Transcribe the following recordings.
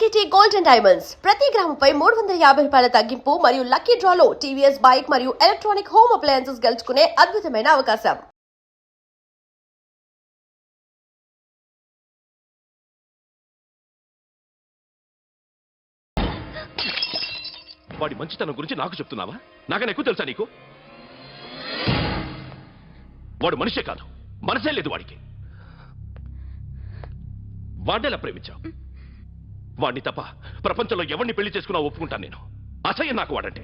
LTT Gold and Diamonds ప్రతి గ్రాముపై 350 రూపాయల తగ్గింపు మరియు లక్కీ డ్రాలో టీవీఎస్ బైక్ మరియు ఎలక్ట్రానిక్ హోమ్ అప్లయన్సెస్ గెలుచుకునే అద్భుతమైన అవకాశం. వాడి మంచితనం గురించి నాకు చెప్తున్నావా? నాకన్నా ఎక్కువ తెలుసా నీకు? వాడు మనిషే కాదు, మనసే లేదు వాడికి. వాడేలా ప్రేమించావు? వాడిని తప్ప ప్రపంచంలో ఎవరిని పెళ్లి చేసుకున్నా ఒప్పుకుంటాను నేను. అసహ్యం నాకు వాడంటే.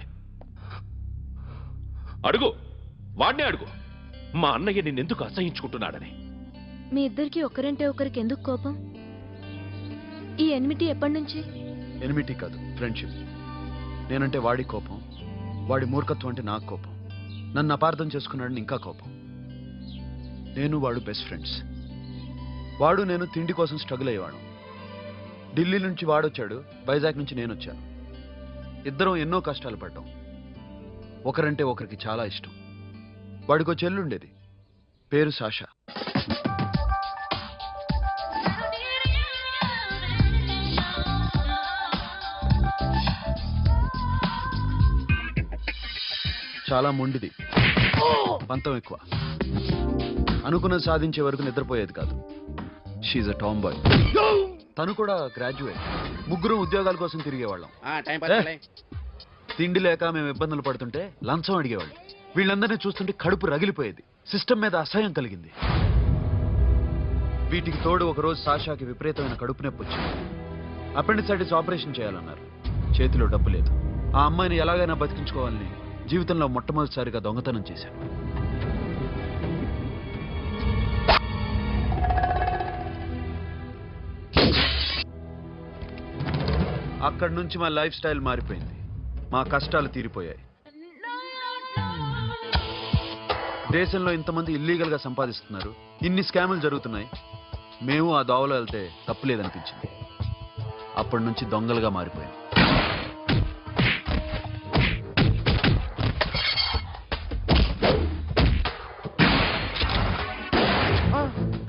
అడుగు, వాడినే అడుగు, మా అన్నయ్య నిన్నెందుకు అసహించుకుంటున్నాడని. మీ ఇద్దరికి ఒకరంటే ఒకరికి ఎందుకు కోపం? ఈ ఎనిమిటి ఎప్పటి నుంచి? ఎనిమిటి కాదు, ఫ్రెండ్షిప్. నేనంటే వాడి కోపం, వాడి మూర్ఖత్వం అంటే నాకు కోపం. నన్ను అపార్థం చేసుకున్నాడని ఇంకా కోపం. నేను వాడు బెస్ట్ ఫ్రెండ్స్. వాడు నేను తిండి కోసం స్ట్రగుల్ అయ్యేవాడు. ఢిల్లీ నుంచి వాడొచ్చాడు, వైజాగ్ నుంచి నేను వచ్చాను. ఇద్దరం ఎన్నో కష్టాలు పడ్డాం. ఒకరంటే ఒకరికి చాలా ఇష్టం. వాడికో చెల్లుండేది, పేరు సాషా. చాలా మొండిది, పంతం ఎక్కువ. అనుకున్నది సాధించే వరకు నిద్రపోయేది కాదు. She's a tomboy. తను కూడా గ్రాడ్యుయేట్. ముగ్గురు ఉద్యోగాల కోసం తిరిగేవాళ్ళం. తిండి లేక మేము ఇబ్బందులు పడుతుంటే లంచం అడిగేవాళ్ళం. వీళ్ళందరినీ చూస్తుంటే కడుపు రగిలిపోయేది. సిస్టమ్ మీద అసహ్యం కలిగింది. వీటికి తోడు ఒకరోజు సాషాకి విపరీతమైన కడుపు నొప్పి వచ్చింది. అపెండిసైటిస్ ఆపరేషన్ చేయాలన్నారు. చేతిలో డబ్బు లేదు. ఆ అమ్మాయిని ఎలాగైనా బతికించుకోవాలని జీవితంలో మొట్టమొదటిసారిగా దొంగతనం చేశాను. అక్కడి నుంచి మా లైఫ్ స్టైల్ మారిపోయింది. మా కష్టాలు తీరిపోయాయి. దేశంలో ఇంతమంది ఇల్లీగల్ గా సంపాదిస్తున్నారు, ఇన్ని స్కాములు జరుగుతున్నాయి. మేము ఆ దోవలో వెళ్తే తప్పులేదనిపించింది. అప్పటి నుంచి దొంగలుగా మారిపోయాం.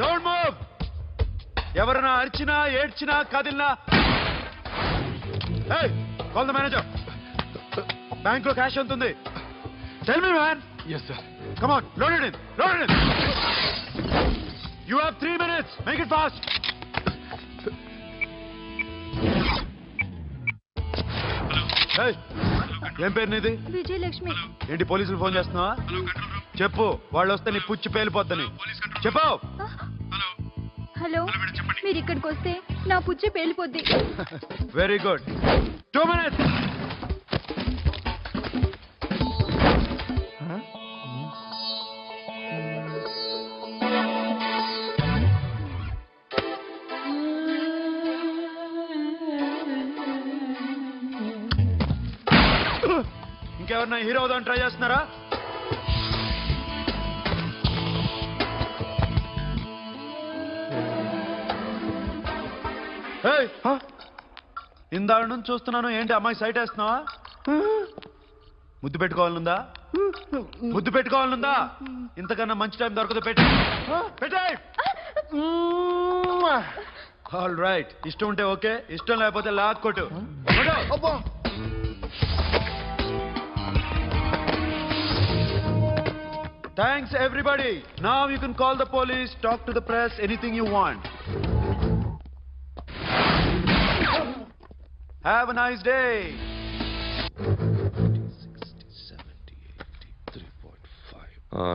Don't move. ఎవరైనా అరిచినా ఏడ్చినా కదిలినా Hey, call the manager. Bank lo cash entundi? Tell me, man. Yes, sir. Come on, load it in. Load it in. You have 3 minutes. Make it fast. Hey, ఏం పేరు నీది? విజయలక్ష్మి. ఏంటి పోలీసులు ఫోన్ చేస్తున్నావా? చెప్పు, వాళ్ళు వస్తే నీ పుచ్చి పేలిపోద్దని చెప్పు. హలో, మీరు ఇక్కడికి వస్తే నా పుచ్చి పేలిపోద్ది. Very good. 2 minutes. ఇంకెవరన్నా హీరో అవుదామని ట్రై చేస్తున్నారా? ఇందాక నుంచి చూస్తున్నాను. ఏంటి అమ్మాయి సైట్ వేస్తున్నావా? ముద్దు పెట్టుకోవాలనుందా? ముద్దు పెట్టుకోవాలనుందా? ఇంతకన్నా మంచి టైం దొరకదు. పెట్టే. All right. ఇష్టం ఉంటే ఓకే, ఇష్టం లేకపోతే లాక్కొట్టు. Thanks everybody. Now you can call the police, talk to the press, anything you want. Have a nice day.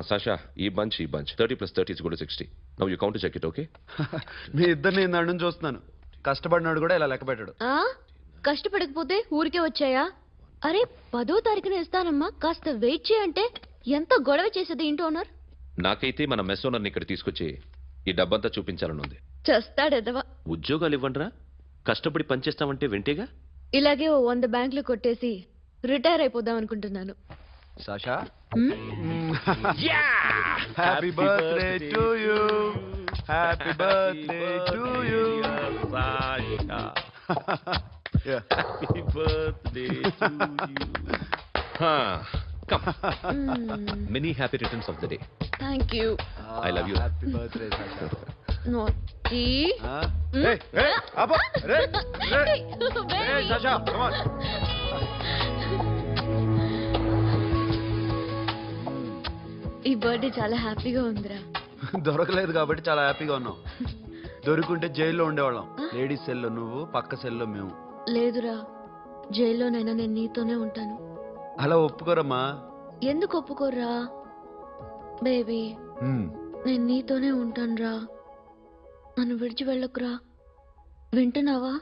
'Sasha, ఈ bunch 30 plus 30 is equal to 60. Now you count to check it, okay? మీ ఇద్దరిని ఇందాక నుంచి చూస్తున్నాను. కష్టపడినాడు కూడా ఇలా లెక్క పెట్టాడు. కష్టపడకపోతే ఊరికే వచ్చాయా? అరే 10వ తారీఖున ఇస్తానమ్మా, కాస్త వెయిట్ చేయంటే ఎంత గొడవ చేసేది ఇంటి ఓనర్. నాకైతే మన మెస్ ఓనర్ని ఇక్కడ తీసుకొచ్చి ఈ డబ్బంతా చూపించాలని ఉంది. చేస్తాడెదవా. ఉద్యోగాలు ఇవ్వండిరా, కష్టపడి పనిచేస్తామంటే వింటేగా. ఇలాగే 100 బ్యాంకులు కొట్టేసి రిటైర్ అయిపోదాం అనుకుంటున్నాను. Sasha, happy birthday to you. Happy birthday to you Sasha. Happy birthday to you. Come. Many happy returns of the day. Thank you. I love you. Happy birthday, Sasha. నోటి ఈ బర్త్డే చాలా హ్యాపీగా ఉందిరా. దొరకలేదు కాబట్టి చాలా హ్యాపీగా ఉన్నాం. దొరుకుంటే జైల్లో ఉండేవాళ్ళం. లేడీస్ సెల్లో నువ్వు, పక్క సెల్లో మేము. లేదురా, జైల్లోనైనా నేను నీతోనే ఉంటాను. అలా ఒప్పుకోరమ్మా. ఎందుకు ఒప్పుకోర్రా బేబీ? నేను నీతోనే ఉంటానురా. నన్ను విడిచి వెళ్ళకురా. వింటున్నావా?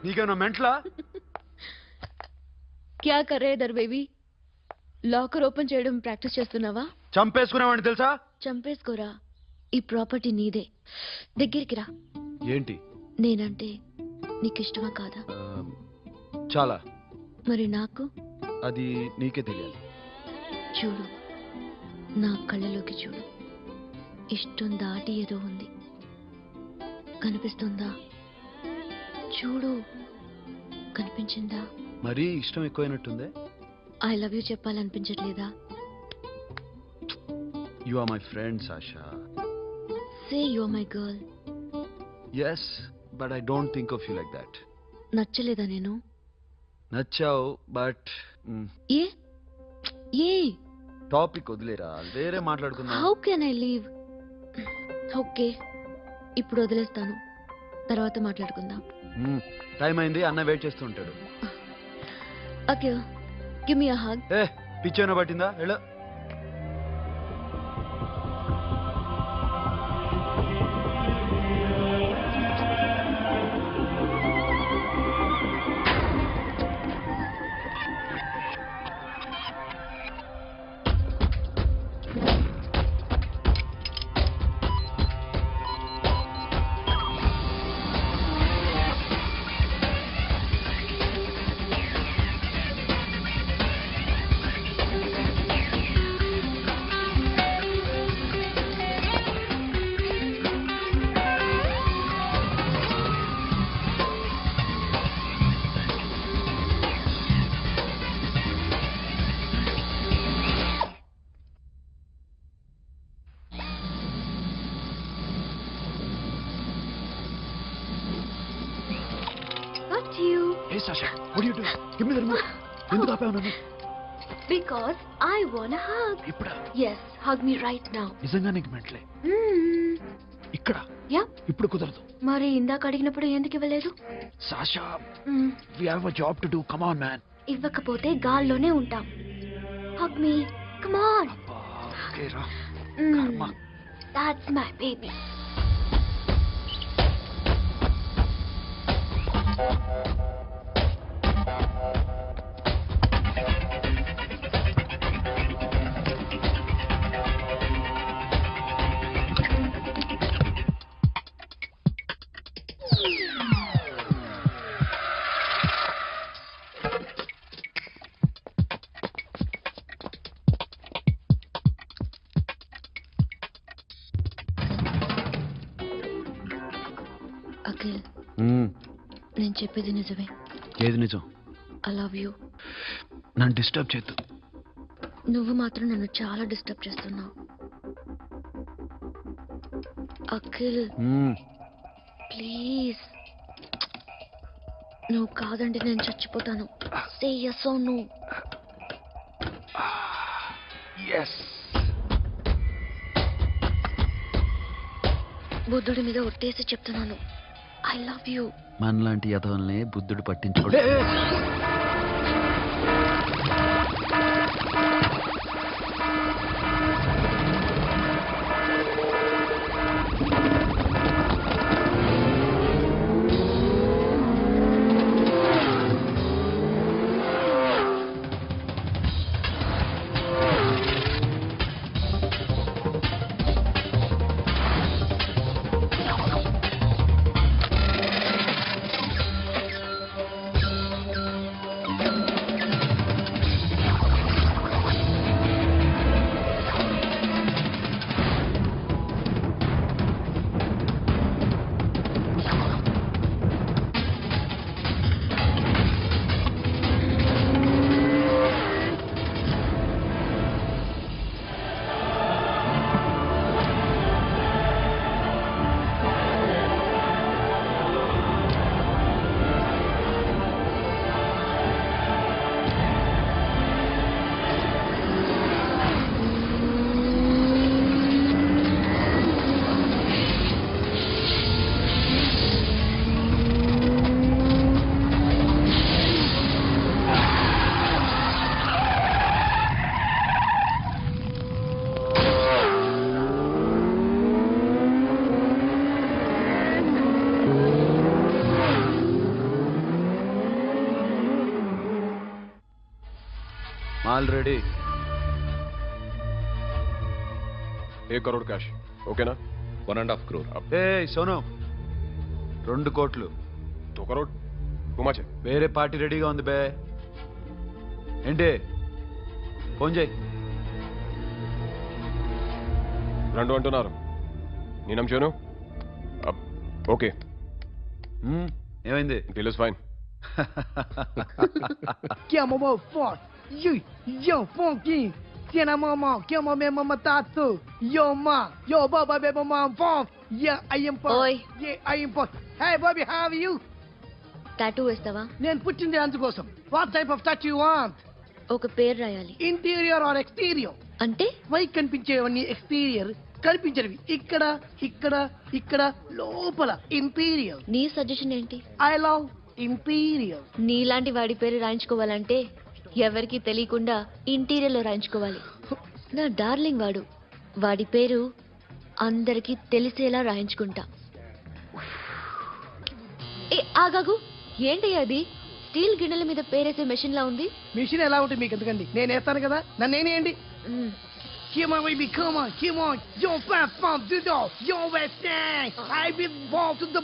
నీకేమన్నా మెంట్లా? క్యా కరే దర్ బేబీ? లాకర్ ఓపెన్ చేయడం ప్రాక్టీస్ చేస్తున్నావా? చంపేసుకున్నావని తెలుసా? చంపేసుకోరా. ఈ ప్రాపర్టీ నీదే. దగ్గరికి రా. ఏంటి? నేనంటే నీకు ఇష్టమా కాదా? చాలా. మరి నాకు? అది నీకే తెలియాలి. చూడు, నా కళ్ళలోకి చూడు. ఇష్టం దాటి ఏదో ఉంది. కనిపిస్తుందా? చూడు, కనిపించిందా? మరీ ఇష్టం ఎక్కువైనట్టుందే. ఐ లవ్ యూ చెప్పాలనిపించట్లేదా? You are my friend Sasha. Say you are my girl. Yes, but I don't think of you like that. నచ్చలేదా నేను? నచ్చావు, బట్ ఏ ఏ టాపిక్ వదిలేరా, వేరే మాట్లాడుకుందాం. How can I leave? Okay, ఇప్పుడు వదిలేస్తాను. తర్వాత మాట్లాడుకుందాం. టైం అయింది, అన్న వెయిట్ చేస్తూ ఉంటాడు. Okay, give me a hug. ఏ పిచ్చేనా పట్టిందా? వెళ్ళు. Hey Sasha, what are you doing? Give me the remote. ఎందుకు ఆపావు నన్ను? Because I want a hug. ఇప్పుడా? Yes, hug me right now. నిజంగా నీకు మెంటలే? ఇక్కడ? Yeah. ఇప్పుడు కుదరదు. మరి ఇందాక అడిగినప్పుడు ఎందుకు ఇవ్వలేదు? Sasha, we have a job to do. Come on, man. ఇవ్వకపోతే గాల్లోనే ఉంటాం. Hug me. Come on. Okay, రా. కర్మ. That's my baby. అఖిల్, నేను చెప్పేది నిజమే. ఏది నిజం? I love you. నన్ను డిస్టర్బ్ చేయొద్దు. నువ్వు మాత్రం నన్ను చాలా డిస్టర్బ్ చేస్తున్నావు. అఖిల్ ప్లీజ్, నువ్వు కాదంటే నేను చచ్చిపోతాను. సే yes or no. yes. బుద్ధుడి మీద ఒట్టేసి చెప్తున్నాను, ఐ లవ్ యూ. మనలాంటి యథవల్ని బుద్ధుడు పట్టించుకోడు. ఆల్రెడీ 1 करोड़ कैश ओकेना 1.5 crore. ఏ సోను 2 కోట్లు 2 करोड़ घुमाचे వేరే పార్టీ రెడీగా ఉంది బే ఏంటి ఫోన్ చేయి రెండు అంటున్నారు నేను నమ్ముచాను ఓకే ఏమైంది deal is fine Que mamão forte. Yo, funky. Tiena mamão, que mamãe mamãe tatu. Yo, ma. Yo, baba, baby, mom, forte. Yeah, I am forte. Oi. Yeah, I am forte. Hey, Bobby, how are you? Tattoo వేస్తావా? నేను పుట్టింది అందుకోసం. What type of tattoo you want? ఒక పేరు రాయాలి. Interior or exterior? అంటే పై కనిపించేవన్నీ exterior, కనిపించేవి ఇక్కడ ఇక్కడ ఇక్కడ లోపల ఇంటీరియర్. నీ సజెషన్ ఏంటి? I love interior. నీలాంటి వాడి పేరు రాయించుకోవాలంటే ఎవరికి తెలియకుండా ఇంటీరియర్ లో రాయించుకోవాలి. నా డార్లింగ్ వాడు. వాడి పేరు అందరికి తెలిసేలా రాయించుకుంటా. ఏ ఆగాగు, ఏంటి అది? స్టీల్ గిన్నెల మీద పేరేసే మెషిన్ లా ఉంది. మిషన్ ఎలా ఉంటుంది మీకు ఎందుకండి? నేను వేస్తాను కదా, నన్ను నేనేయండి. మ్, Come on, baby, come on, come on. Yo, fast, fast, do that. Yo, West End. I be ball to the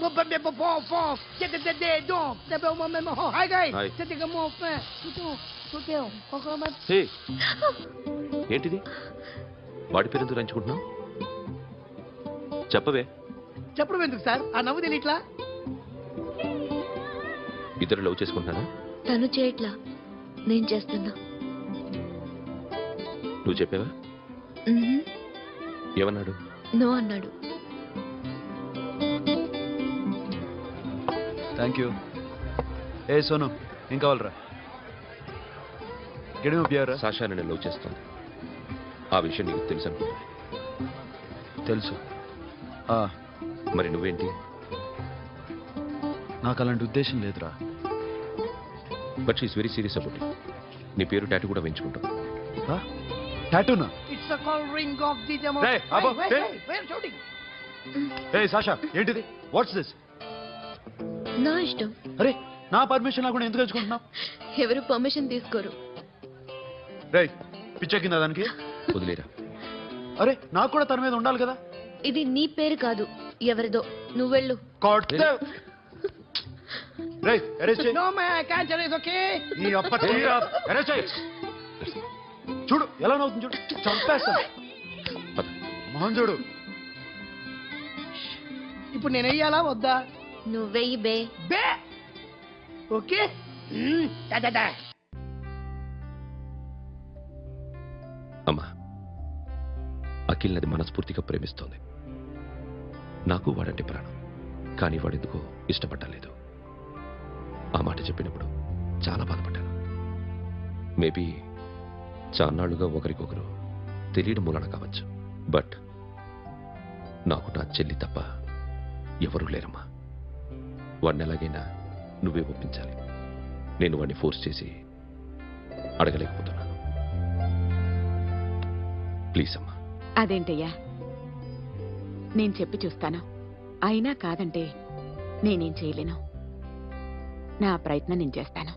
ball, fall. Get the day, dog. The bell, my man. Hi, guys. Hi. Take a more fast. Sit down. హే ఏంటిది? వాడి పేరు ఎందుకు రంచుకుంటున్నావు? చెప్పవే. చెప్పడం ఎందుకు sir? ఆ నవ్వు తెలియట్లా? ఇద్దరు లవ్ చేసుకుంటున్నానా? తను చేయట్లా, నేను చేస్తున్నా. నువ్వు చెప్పావా? మ్హూ. ఏమన్నాడు? నో అన్నాడు. Thank you. ఏ సోను ఏం కావాలరా? గడిమ పియారా? సాషా నేను లవ్ చేస్తాను. ఆ విషయం నీకు తెలుసు అనుకుంటా. తెలుసు. మరి నువ్వేంటి? నాకు అలాంటి ఉద్దేశం లేదురా. But she's very serious about it. నీ పేరు టాటూ కూడా వేయించుకుంటాం. టాటూనా? It's a call ring of the demo. Hey, Abba, hey. Where shooting? ఏ సాషా ఏంటిది? What's this? నా ఇష్టం. అరే నా పర్మిషన్ లేకుండా ఎందుకు తెచ్చుకుంటున్నావు? ఎవరు పర్మిషన్ తీసుకోరు. రే పిచ్చెక్కిందా దానికి? వదిలేరా. అరే నాకు కూడా తన మీద ఉండాలి కదా. ఇది నీ పేరు కాదు, ఎవరిదో. నువ్వెళ్ళు. కొడితే రే అరెస్ట్ చేయి. No, man, I can't tell it's okay. నీ అప్ప తీరా అరెస్ట్ చేయి. చూడు ఎలా నవ్వుతుంది చూడు. చంపేస్తాను. పద. మొహం చూడు. ఇప్పుడు నేను వెయ్యాలా వద్దా? నువ్వెయ్యి బే. బే ఓకే. Da. అమ్మా, అఖిల్ నది మనస్ఫూర్తిగా ప్రేమిస్తోంది. నాకు వాడంటే ప్రాణం. కానీ వాడెందుకో ఇష్టపడలేదు. ఆ మాట చెప్పినప్పుడు చాలా బాధపడ్డాను. మేబీ చాన్నాళ్లుగా ఒకరికొకరు తెలియడం మూలన కావచ్చు. బట్ నాకు నా చెల్లి తప్ప ఎవరూ లేరమ్మా. వాడిని ఎలాగైనా నువ్వే ఒప్పించాలి. నేను వాడిని ఫోర్స్ చేసి అడగలేకపోతున్నాను. ప్లీజ్ అమ్మా. అదేంటయ్యా, నేను చెప్పి చూస్తాను. అయినా కాదంటే నేనేం చేయలేను. నా ప్రయత్నం నేను చేస్తాను.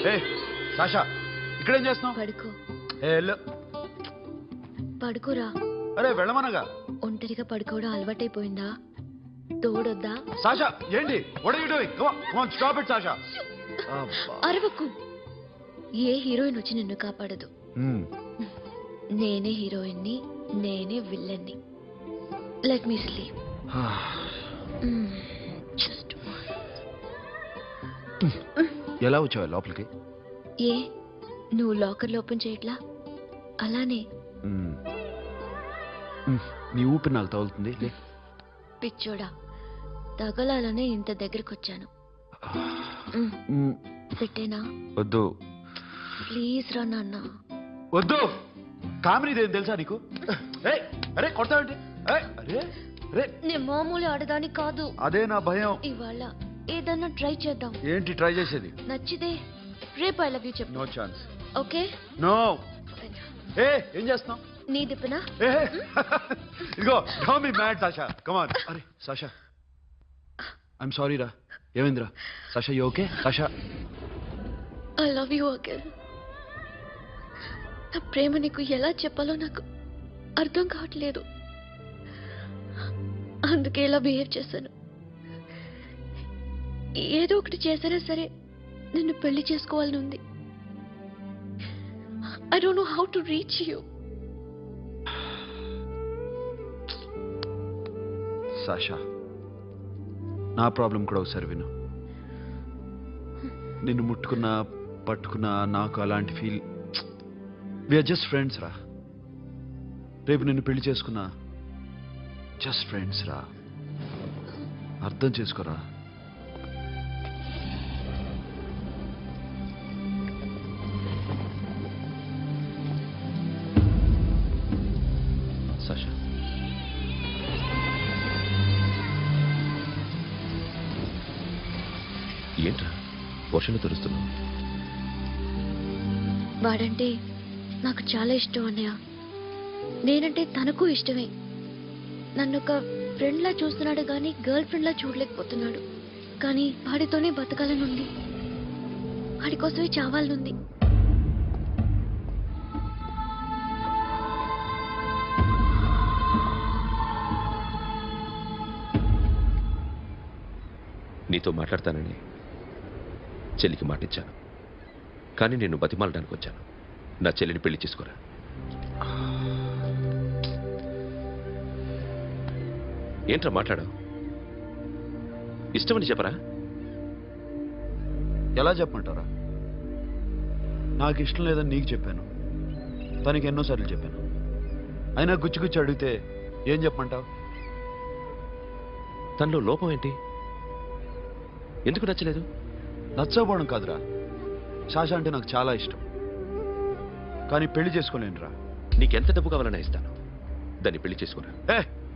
ఏ సాషా ఇక్కడేం చేస్తున్నావు? పడుకో. ఏ వెళ్ళు. పడుకోరా. అరే వెళ్ళమనగా. ఒంటరిగా పడుకోవడం అలవాటైపోయిందా? తోడొద్దా? సాషా ఏంటి? What are you doing? Come on stop it Sasha. అరవకు. ఏ హీరోయిన్ వచ్చి నిన్ను కాపాడదు. నేనే హీరోయిన్ని, నేనే విల్లన్ని. Let me sleep. జస్ట్ ఎలా వచ్చావు లోపలికి? ఏ నువ్వు లాకర్లో ఓపెన్ చేయట్లా? అలానే. నీ ఊపిరి నాకు తగులుతుంది. లే. పిచ్చోడా, తగలాలనే ఇంత దగ్గరకు వచ్చాను. పెట్టేనా? వద్దు. ప్లీజ్ రా నాన్న. వద్దు. కామెడీదేం తెలుసా నీకు? అరే కొడతావండి. అరే అరే నే మామూలు ఆడదాని కాదు. అదే నా భయం. ఇవాళ ఏదన్నా ట్రై చేద్దాం. ఏంటి ట్రై చేసేది? నచ్చితే రేపు ఐ లవ్ యూ చెప్పు. No chance. ఓకే. నో. ఏం చేస్తున్నావు? నీ దిప్పునా? ఇదిగో don't be mad Sasha, come on. అరే సాషా, ఐఎమ్ సారీ రా. ఏమైందిరా Sasha? You okay Sasha? I love you Akhil. నా ప్రేమ నీకు ఎలా చెప్పాలో నాకు అర్థం కావట్లేదు. అందుకే ఇలా బిహేవ్ చేశాను. ఏదో ఒకటి చేసినా సరే నిన్ను పెళ్లి చేసుకోవాలని ఉంది. I don't know how to reach you. Sasha, నా ప్రాబ్లం కూడా ఒకసారి విను. నిన్ను ముట్టుకున్నా పట్టుకున్నా నాకు అలాంటి ఫీల్. వీఆర్ జస్ట్ ఫ్రెండ్స్ రా. రేపు నిన్ను పెళ్లి చేసుకున్నా జస్ట్ ఫ్రెండ్స్ రా. అర్థం చేసుకోరా. సాషా, ఏంట్రా వర్షంలో తెరుస్తున్నావు? వాడంటే నాకు చాలా ఇష్టం అన్నయ్య. నేనంటే తనకు ఇష్టమే. నన్ను ఒక ఫ్రెండ్లా చూస్తున్నాడు కానీ గర్ల్ ఫ్రెండ్లా చూడలేకపోతున్నాడు. కానీ వాడితోనే బతకాలనుంది, వాడి కోసమే చావాలనుంది. నీతో మాట్లాడతానని చెల్లికి మాటిచ్చాను, కానీ నేను బతిమాలడానికి వచ్చాను. నా చెల్లిని పెళ్లి చేసుకోరా. ఏంట్రా మాట్లాడావు? ఇష్టమని చెప్పరా? ఎలా చెప్పమంటారా? నాకు ఇష్టం లేదని నీకు చెప్పాను, తనకి ఎన్నోసార్లు చెప్పాను. అయినా గుచ్చి అడిగితే ఏం చెప్పమంటావు? తనలో లోపం ఏంటి? ఎందుకు నచ్చలేదు? నచ్చకపోవడం కాదురా, సాషా అంటే నాకు చాలా ఇష్టం, కానీ పెళ్లి చేసుకోలేనురా. నీకెంత డబ్బు కావాలన్నా ఇస్తాను, దాన్ని పెళ్లి చేసుకోరా.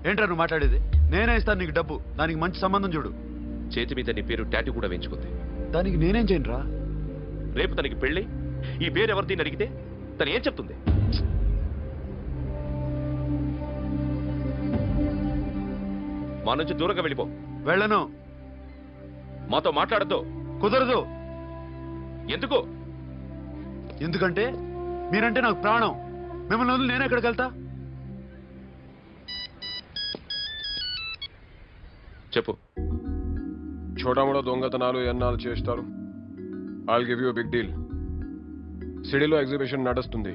ఏంట్రా నువ్వు మాట్లాడేది? నేనే ఇస్తాను నీకు డబ్బు, దానికి మంచి సంబంధం చూడు. చేతి మీద నీ పేరు టాటూ కూడా వేయించుకుంది. దానికి నేనేం చేయనురా? రేపు తనకి పెళ్ళి ఈ పేరు ఎవరిని అడిగితే తను ఏం చెప్తుంది? మా నుంచి దూరంగా వెళ్ళిపో. వెళ్ళను. మాతో మాట్లాడద్దు. కుదరదు. ఎందుకు? ఎందుకంటే మీరంటే నాకు ప్రాణం. మిమ్మల్ని వదిలి నేను ఎక్కడికి వెళ్తా? చెప్పు. చోటామోటా దొంగతనాలు ఎన్నాళ్ళు చేస్తారు? I'll give you big deal. సిటీలో ఎగ్జిబిషన్ నడుస్తుంది.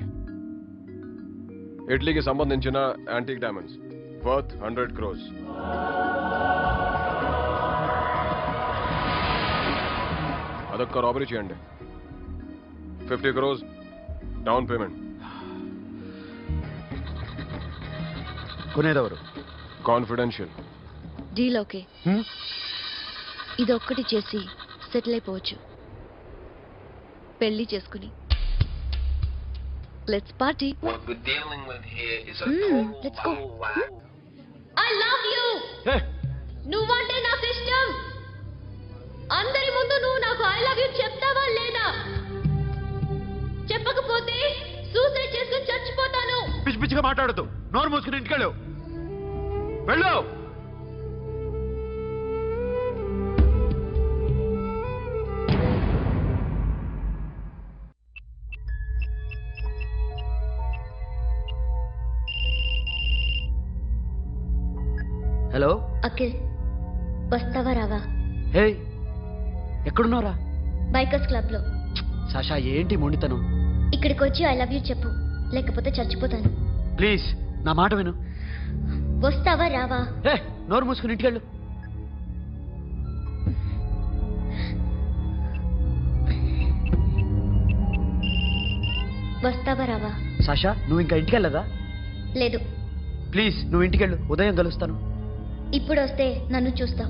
ఇటలీకి సంబంధించిన యాంటిక్ డైమండ్స్ వర్త్ 100 crores. అదొక్క రాబరీ చేయండి. 50 crores డౌన్ పేమెంట్. కొనేదెవరు? కాన్ఫిడెన్షియల్. Deal okay. ఇదొక్కటి చేసి సెటిల్ అయిపోవచ్చు. పెళ్లి చేసుకుని let's party. What we're dealing with here is a let's go. total wow. I love you. నువ్వంటే నాకు ఇష్టం. అందరి ముందు నువ్వు నాకు ఐ లవ్ యూ చెప్తావా లేదా? చెప్పకపోతే సూసైడ్ చేసుకుని చచ్చిపోతాను. పిచ్చి పిచ్చిగా మాట్లాడదు. నోరు మూసుకుని ఇంటికెళ్ళు. వెళ్ళు. హలో అఖిల్, వస్తావా రావా? హే, ఎక్కడున్నారా? బైకర్స్ క్లబ్ లో. సాషా, ఏంటి మొండితనం? ఇక్కడికి వచ్చి ఐ లవ్ యూ చెప్పు, లేకపోతే చచ్చిపోతాను. ప్లీజ్ నా మాట విను. వస్తావా రావా? హే, నోరు మూసుకుని ఇంటికెళ్ళు. వస్తావా రావా? సాషా, నువ్వు ఇంకా ఇంటికెళ్ళదా? లేదు. ప్లీజ్ నువ్వు ఇంటికెళ్ళు, ఉదయం కలుస్తాను. ఇప్పుడు వస్తే నన్ను చూస్తాం,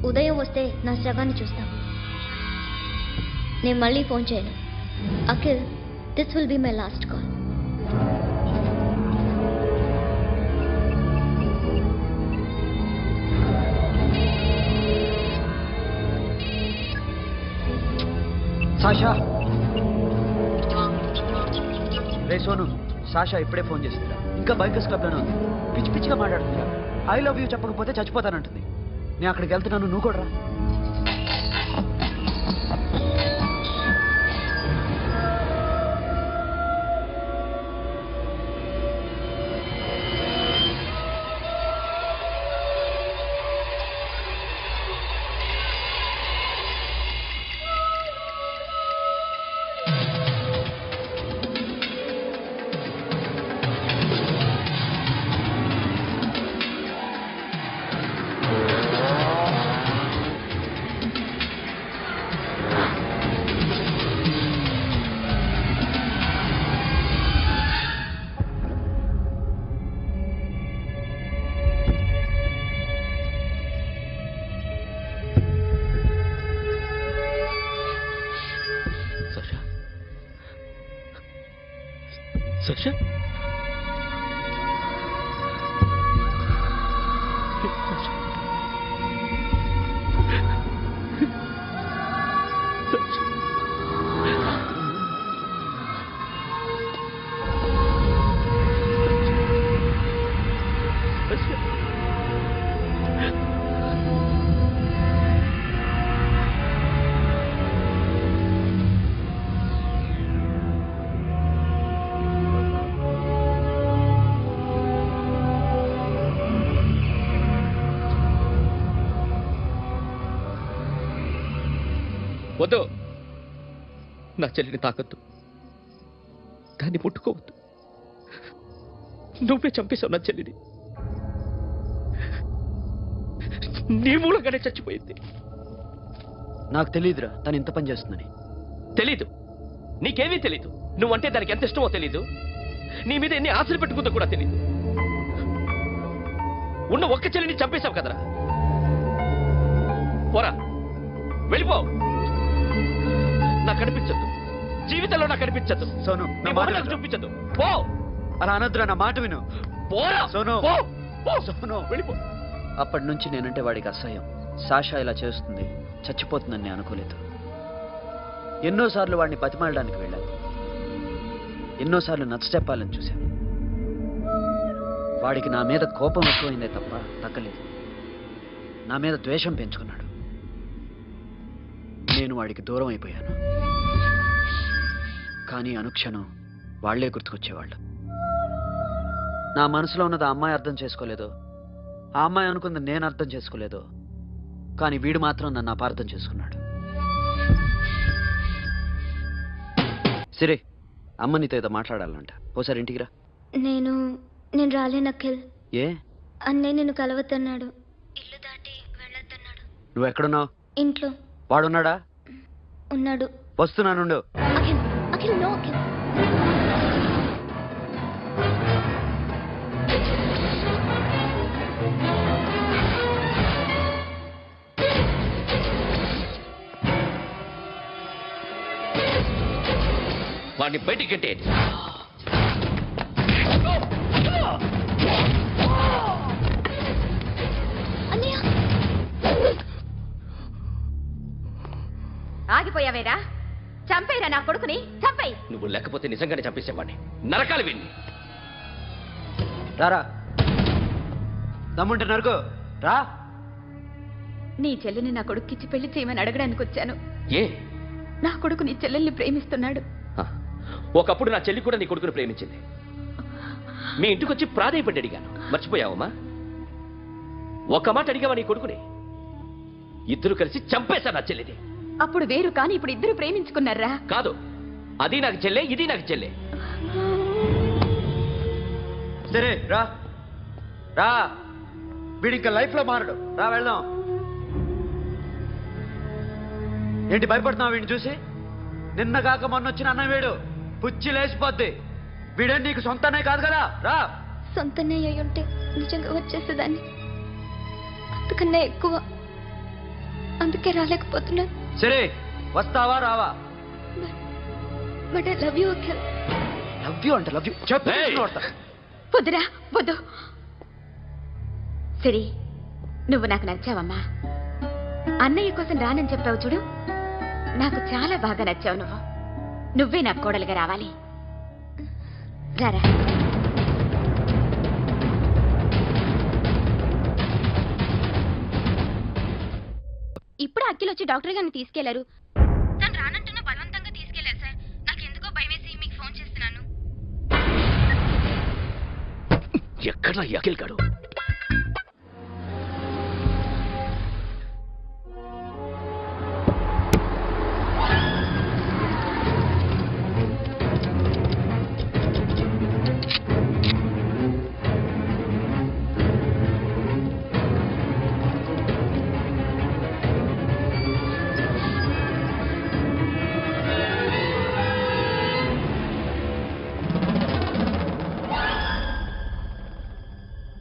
ఉదయం వస్తే నా శవాన్ని చూస్తాం. నేను మళ్ళీ ఫోన్ చేయను. Akhil, this will be my last call. Sasha, ray Sonu, Sasha ఇప్పుడే ఫోన్ చేసిందిరా. ఇంకా బైకర్స్ క్లబ్ లోనే ఉంది. పిచ్చి పిచ్చిగా మాట్లాడుతుందిరా. ఐ లవ్ యూ చెప్పకపోతే చచ్చిపోతానంటుంది. నేను అక్కడికి వెళ్తున్నాను, నువ్వు కూడా రా. Sasha? వద్దు, నా చెల్లిని తాకద్దు, దాన్ని ముట్టుకోవద్దు. నువ్వే చంపేశావు నా చెల్లిని. నీ మూలంగానే చచ్చిపోయింది. నాకు తెలియదురా తను ఇంత పని చేస్తుందని. తెలీదు, నీకేమీ తెలీదు. నువ్వంటే దానికి ఎంత ఇష్టమో తెలీదు. నీ మీద ఎన్ని ఆశలు పెట్టుకుందో కూడా తెలీదు. ఉన్న ఒక్క చెల్లిని చంపేశావు కదరా. పోరా, వెళ్ళిపో. నాకు కనిపించద్దు, జీవితంలో నాకు కనిపించద్దు. సోను, నీ నా మాట మొహం నాకు వినరా? చూపించద్దు. పో. అలా అనొద్దురా, నా మాట విను. పోరా సోను. పో. పో. సోను. వెళ్ళిపో. అప్పటి నుంచి నేనంటే వాడికి అసహ్యం. సాషా ఇలా చేస్తుంది, చచ్చిపోతుందని నేను అనుకోలేదు. ఎన్నోసార్లు వాడిని బతిమాలడానికి వెళ్ళాను, ఎన్నోసార్లు నచ్చ చెప్పాలని చూశాను. వాడికి నా మీద కోపం ఎక్కువైందే తప్ప తగ్గలేదు. నా మీద ద్వేషం పెంచుకున్నాడు. నేను వాడికి దూరం అయిపోయాను. కానీ అనుక్షణం వాళ్లే గుర్తుకొచ్చేవాళ్ళు. నా మనసులో ఉన్నది ఆ అమ్మాయి అర్థం చేసుకోలేదో, ఆ అమ్మాయి అనుకుంది నేను అర్థం చేసుకోలేదో, కానీ వీడు మాత్రం నన్ను అపార్థం చేసుకున్నాడు. సిరి, అమ్మ నీతో ఏదో మాట్లాడాలంట. ఓసారి ఇంటికి రా. నేను రాలేను అఖిల్. ఏ? అన్నయ్య నిన్ను కలవద్దన్నాడు. ఇల్లు దాటి వెళ్ళొద్దన్నాడు. నువ్వు ఎక్కడున్నావు? ఇంట్లో వాడున్నాడా? ఉన్నాడు. వస్తున్నానుండు. అఖిల్, అఖిల్ నో అఖిల్. వాడిని బయటికి గెట్టేయండి. అన్నయ్య, ఆగిపోయావేరా? చంపేరా నా కొడుకుని, చంపేయి. నువ్వు లేకపోతే నిజంగానే చంపేసేవాడిని. నరకాలి విన్ని. రారా, దమ్ముంటే నరుకు రా. నీ చెల్లిని నా కొడుక్కిచ్చి పెళ్లి చేయమని అడగడానికి వచ్చాను. ఏ? నా కొడుకు నీ చెల్లెల్ని ప్రేమిస్తున్నాడు. ఆ, ఒకప్పుడు నా చెల్లి కూడా నీ కొడుకుని ప్రేమించింది. మీ ఇంటికి వచ్చి ప్రాధేయపడి అడిగాను. మర్చిపోయావమ్మా? ఒక మాట అడిగావా నీ కొడుకుని? ఇద్దరు కలిసి చంపేశారు నా చెల్లిని. అప్పుడు వేరు, కానీ ఇప్పుడు ఇద్దరు ప్రేమించుకున్నారా? కాదు, అది నాకు చెల్లె, ఇది నాకు చెల్లె. సరే రా రా, వీడి ఇంకా లైఫ్ లో మారడు. రా వెళ్దాం. ఏంటి భయపడుతున్నావు వీడిని చూసి? నిన్న కాక మొన్న వచ్చిన అన్న వీడు పుచ్చి లేచిపోద్ది. వీడేం నీకు సొంతనే కాదు కదా. రా. సొంతనే అయి ఉంటే నిజంగా వచ్చేసేదాన్ని. అంతకన్నా ఎక్కువ, అందుకే రాలేకపోతున్నాను. సరే, వస్తావా రావా? But I love you Akhil. Love you అంటే లవ్ యూ చెప్పు. Hey! వద్దురా, వద్దు. సరే, నువ్వు నాకు నచ్చావమ్మా. అన్నయ్య కోసం రానని చెప్పావు చూడు, నాకు చాలా బాగా నచ్చావు. నువ్వే నాకు కోడలుగా రావాలి. రారా. ఇప్పుడు అఖిల్ వచ్చి డాక్టర్ గారిని తీసుకెళ్లారు. తను రానంటున్న బలవంతంగా తీసుకెళ్లారు సార్. నాకు ఎందుకో భయం వేసి మీకు ఫోన్ చేస్తున్నాను. ఎక్కడ అఖిల్ గాడు?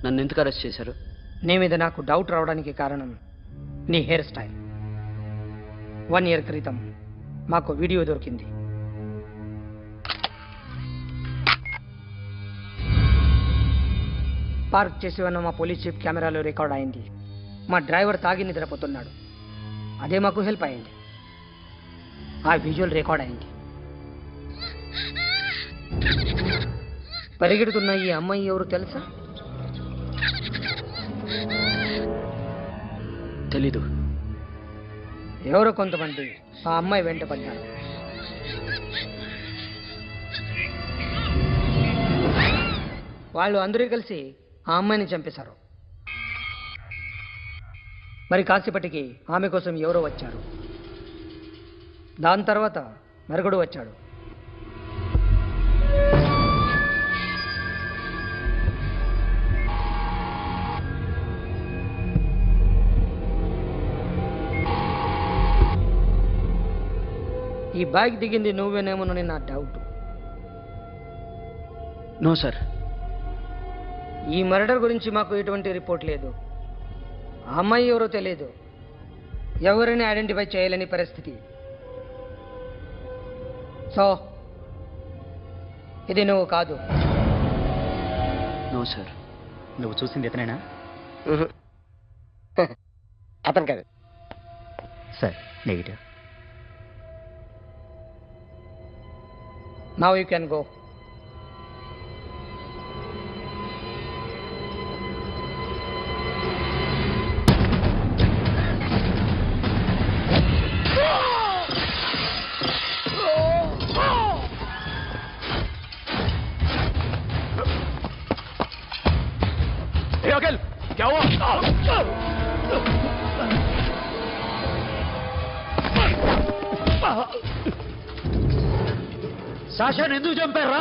నన్ను ఎందుకు అరెస్ట్ చేశారు? నీ మీద నాకు డౌట్ రావడానికి కారణం నీ హెయిర్ స్టైల్. 1 year క్రితం మాకు వీడియో దొరికింది. పార్క్ చేసి ఉన్న మా పోలీస్ జీప్ కెమెరాలో రికార్డ్ అయింది. మా డ్రైవర్ తాగి నిద్రపోతున్నాడు. అదే మాకు హెల్ప్ అయింది. ఆ విజువల్ రికార్డ్ అయింది. పరిగెడుతున్న ఈ అమ్మాయి ఎవరు తెలుసా? తెలీదు. ఎవరో కొంతమంది ఆ అమ్మాయి వెంట పడ్డారు. వాళ్ళు అందరూ కలిసి ఆ అమ్మాయిని చంపేశారు. మరి కాసేపటికి ఆమె కోసం ఎవరో వచ్చారు. దాని తర్వాత మరొకడు వచ్చాడు. ఈ బ్యాగ్ దిగింది నువ్వేనేమోనని నా డౌట్. No sir. ఈ మర్డర్ గురించి మాకు ఎటువంటి రిపోర్ట్ లేదు. ఆ అమ్మాయి ఎవరో తెలియదు. ఎవరిని ఐడెంటిఫై చేయలేని పరిస్థితి. సో ఇది నువ్వు కాదు. No sir. నువ్వు చూసింది ఇతనేనా? అతను కాదు sir. Negative. Now you can go. Akhil क्या हुआ? సాషాని ఎందుకు చంపారా?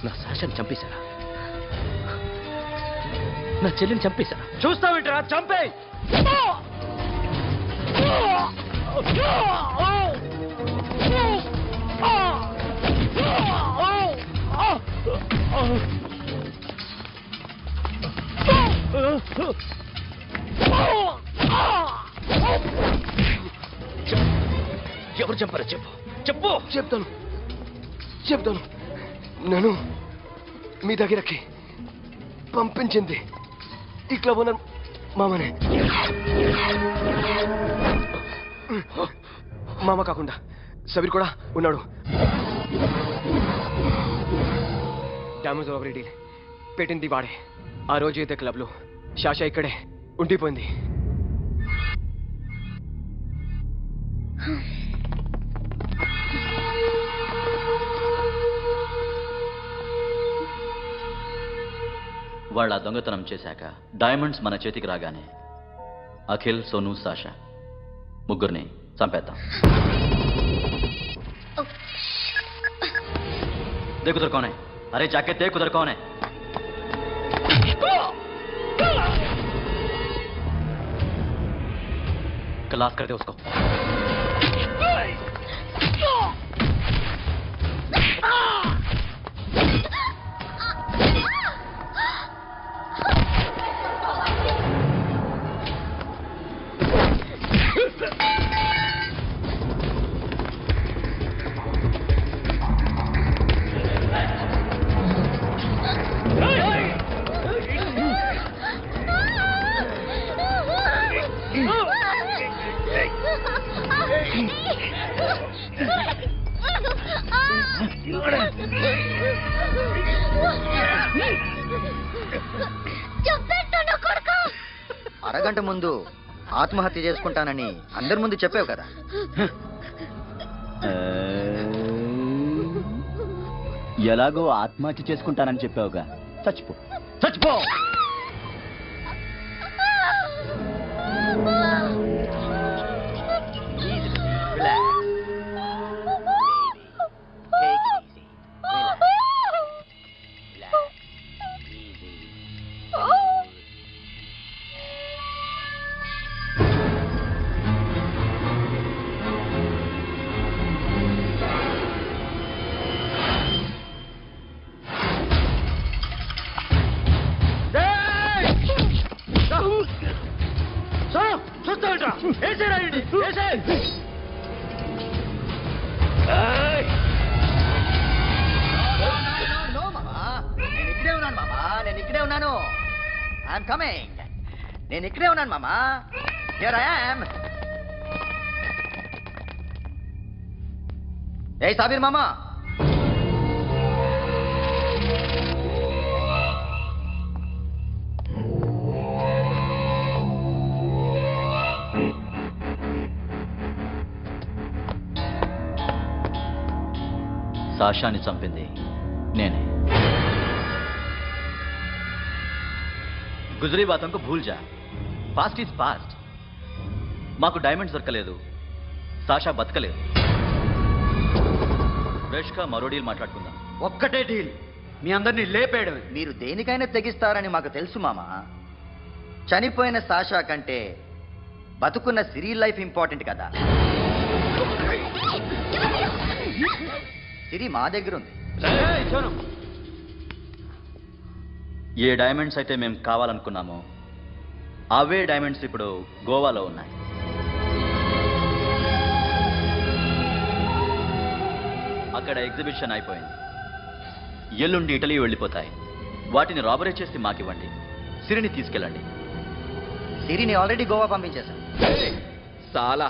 నా సాషాని చంపేశారా? నా చెల్లిని చంపేశారా? చూస్తావిట్రా, చంపే. ఎవరు చంపారో చెప్పు. చెప్పు. చెప్తాను. నన్ను మీ దగ్గరకి పంపించింది ఈ క్లబ్ ఓనర్ మామనే. మామ కాకుండా సబీర్ కూడా ఉన్నాడు. డ్యామేజ్ ఓవర్ డీల్ పెట్టింది వాడే. ఆ రోజు అయితే క్లబ్లో శాషా ఇక్కడే ఉండిపోయింది. వాళ్ళ దొంగతనం చేశాక డైమండ్స్ మన చేతికి రాగానే అఖిల్, సోను, సాషా ముగ్గురిని చంపేద్దాం. देख उधर कौन है? अरे जाके देख उधर कौन है? क्लास कर दे उसको. అరగంట ముందు ఆత్మహత్య చేసుకుంటానని అందరి ముందు చెప్పావు కదా. ఎలాగో ఆత్మహత్య చేసుకుంటానని చెప్పావుగా, చచ్చిపో చచ్చిపో. నేను ఇక్కడే ఉన్నాను. I'm coming. నేను ఇక్కడే ఉన్నాను మామా. Here I am. ఏ సాబీర్ మామా, సాషాని చంపింది నేనే. గుజరీ బాతంకు భూల్ జా, పాస్ట్ ఈజ్ పాస్ట్. మాకు డైమండ్స్ దొరకలేదు, సాషా బతకలేదు. రేష్కా మరో డీల్ మాట్లాడుకుందాం. ఒక్కటే డీల్, మీ అందరినీ లేపేయడం. మీరు దేనికైనా తెగిస్తారని మాకు తెలుసు మామా. చనిపోయిన సాషా కంటే బతుకున్న సిరీ లైఫ్ ఇంపార్టెంట్ కదా. సిరి మా దగ్గర ఉంది. ఏ డైమండ్స్ అయితే మేము కావాలనుకున్నామో అవే డైమండ్స్ ఇప్పుడు గోవాలో ఉన్నాయి. అక్కడ ఎగ్జిబిషన్ అయిపోయింది. ఎల్లుండి ఇటలీ వెళ్ళిపోతాయి. వాటిని రాబరీ చేసి మాకివ్వండి, సిరిని తీసుకెళ్ళండి. సిరిని ఆల్రెడీ గోవా పంపించేశాను. చాలా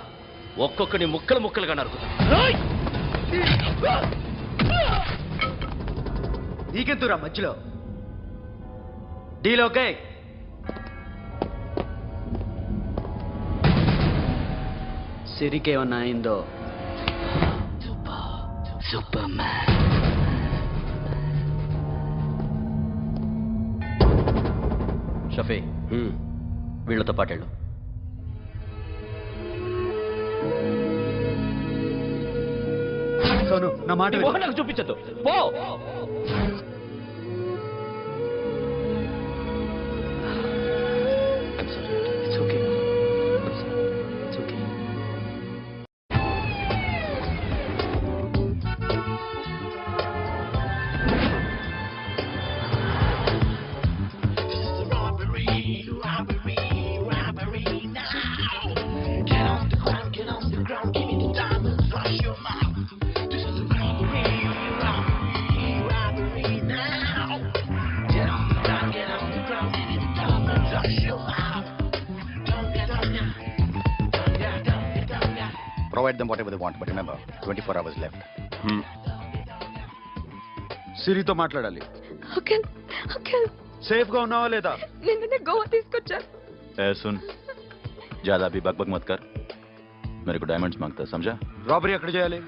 ఒక్కొక్కని ముక్కలు ముక్కలుగా నరుకుతా. నీకెందురా మధ్యలో? Deal okay? సిరికేమన్నా అయిందో సూపర్ మ్యాన్. షఫీ, వీళ్ళతో పాటేళ్ళు. సోను, నా మాట విను. నాకు చూపించద్దు, పో. It's okay. It's okay. Provide them whatever they want, but remember, 24 hours left. సిరితో మాట్లాడాలి. సేఫ్ గా ఉన్నావా లేదా? నిన్ననే గోవా తీసుకొచ్చాను. ए सुन, ज्यादा भी बकबक मत कर. मेरे को डायमंड्स मांगता है, समझा? రాబరీ ఎక్కడ చేయాలి?